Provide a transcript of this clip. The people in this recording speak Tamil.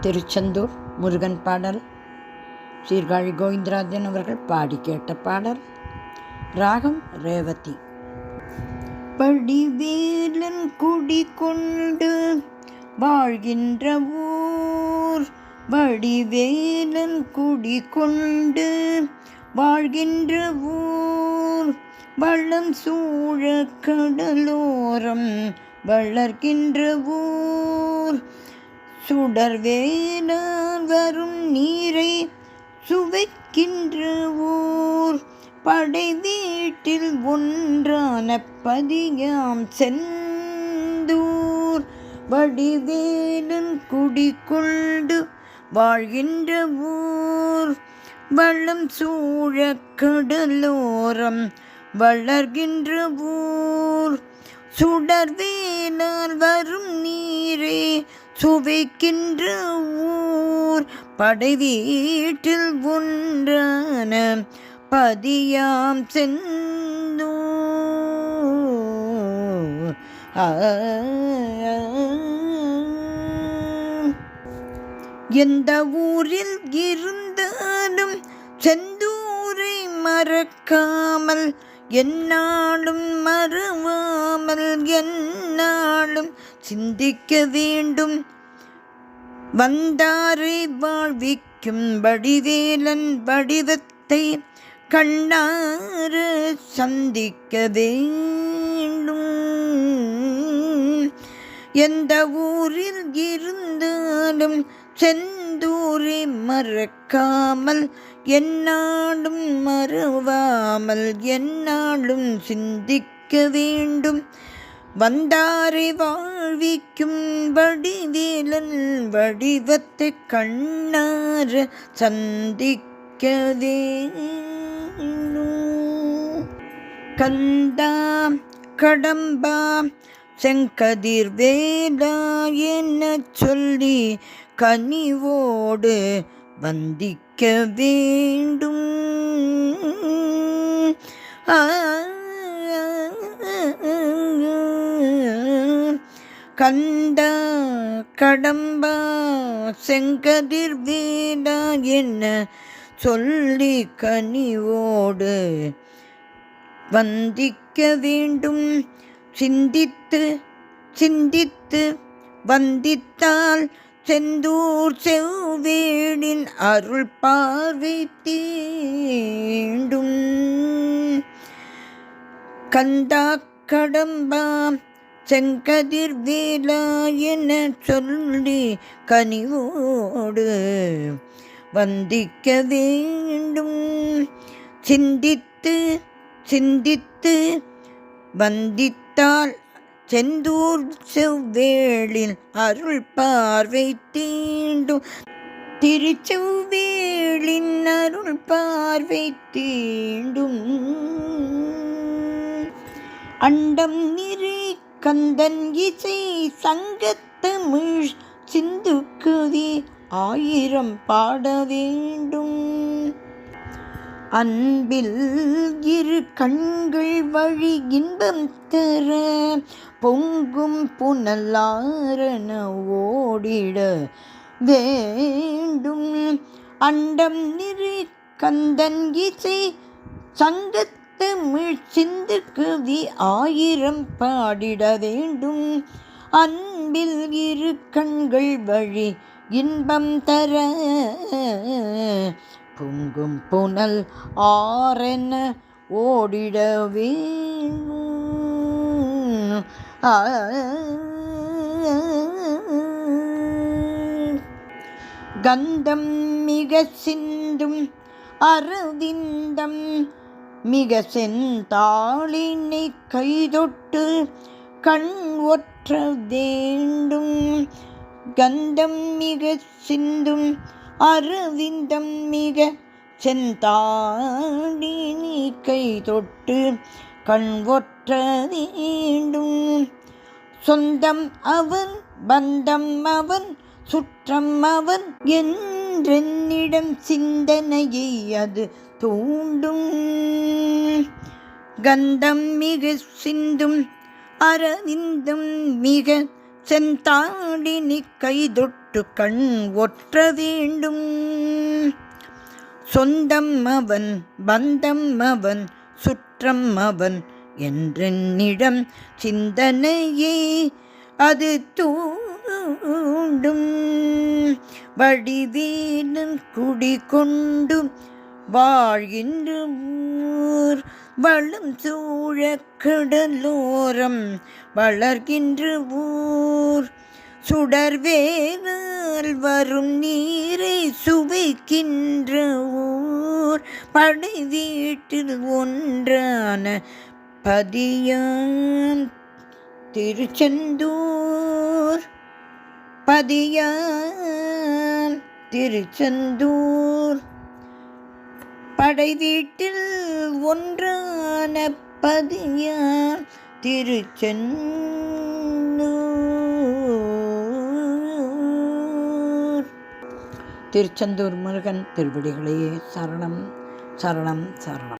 திருச்செந்தூர் முருகன் பாடல். சீர்காழி கோவிந்தராஜன் அவர்கள் பாடி கேட்ட பாடல். ராகம் ரேவதி. படிவேலன் குடி கொண்டு வாழ்கின்ற ஊர், வடிவேலன் குடி கொண்டு வாழ்கின்ற ஊர், வள்ளம் சூழ கடலோரம் வளர்கின்ற ஊர், சுடர்வேலால் வரும் நீரை சுவைக்கின்ற ஊர், படை வீட்டில் ஒன்றான பதியாம் செந்தூர், வடிவேலன் குடிகொண்டு வாழ்கின்ற ஊர், வள்ளம் சூழ கடலோரம் வளர்கின்ற ஊர், சுடர்வேலால் வரும் நீரே சுவைக்கின்ற ஊர், படை வீட்டில் ஒன்றான பதியாம் செந்தூர். எந்த ஊரில் இருந்தாலும் செந்தூரை மறக்காமல், எந்நாளும் மறவாமல் எந்நாளும் சிந்திக்க வேண்டும். வந்தாரை வாழ்விக்கும் வடிவேலன் வடிவத்தை கண்ணார சந்திக்க வேண்டும். எந்த ஊரில் இருந்தாலும் செந்தூரை மறக்காமல், எந்நாளும் மறவாமல் எந்நாளும் சிந்திக்க வேண்டும். வந்தாரை வாழ்விக்கும் வடிவேலன் வடிவத்தை கண்ணார சந்திக்க வேண்டும். கந்தா கடம்பா செங்கதிர் வேலா என சொல்லி கனிவோடு வந்திக்க வேண்டும். கந்தா கடம்பா செங்கதிர் வேலா என்ன சொல்லி கனிவோடு வந்திக்க வேண்டும். சிந்தித்து சிந்தித்து வந்தித்தால் செந்தூர் செவ்வேளின் அருள் பார்வை தீண்டும். கந்தா கடம்பா செங்கதிர் வேலா என சொல்லி கனிவோடு வந்திக்க வேண்டும். சிந்தித்து சிந்தித்து வந்தித்தால் செந்தூர் செவ்வேளின் அருள் பார்வை தீண்டும். திருச்செவ்வேளின் அருள் பார்வை தீண்டும். அண்டம் நிறை கந்தன் இசை சங்கத்தமிழ் சிந்துக்குதி 1000 பாட வேண்டும். அன்பில் இரு கண்கள் வழி இன்பம் தர பொங்கும் புனலாரண ஓடிட வேண்டும். அண்டம் நிறை கந்தன் இசை சங்கத்தமிழ் சிந்துக்குதி 1000 பாடிட வேண்டும். அன்பில் இரு கண்கள் வழி இன்பம் தர பொங்கும் புனல் ஆரென ஓடிட வேண்டும். கந்தம் மிக சிந்தும் அரவிந்தம் மிக செந்தாளினை கைதொட்டு கண் ஒற்ற வேண்டும். கந்தம் மிக சிந்தும் அரவிந்தம் மிக செந்தாளினை கைதொட்டு கண் ஒற்ற வேண்டும். சொந்தம் அவன் பந்தம் அவன் சுற்றம் அவன் என்றென்னிடம் சிந்தனையை அது தூண்டும். கந்தம் மிக சிந்தும் அரவிந்தம் மிக செந்தாடினி கைதொட்டு கண் ஒற்ற வேண்டும். சொந்தம் அவன் பந்தம் அவன் சுற்றம் அவன் என்றென்னிடம் சிந்தனையே அது தூண்டும். வடிவேலன் குடிகொண்டு வாழ்கின்ற ஊர் வளம் சூழ கடலோரம் வளர்கின்ற ஊர். சுடர்வேலால் வரும் நீரை சுவைக்கின்ற ஊர். படை வீட்டில் ஒன்றான பதியாம் திருச்செந்தூர். பதியாம் திருச்செந்தூர். படை வீட்டில் ஒன்றான பதியாம் திருச்செந்தூர். திருச்செந்தூர் முருகன் திருவடிகளே சரணம் சரணம் சரணம்.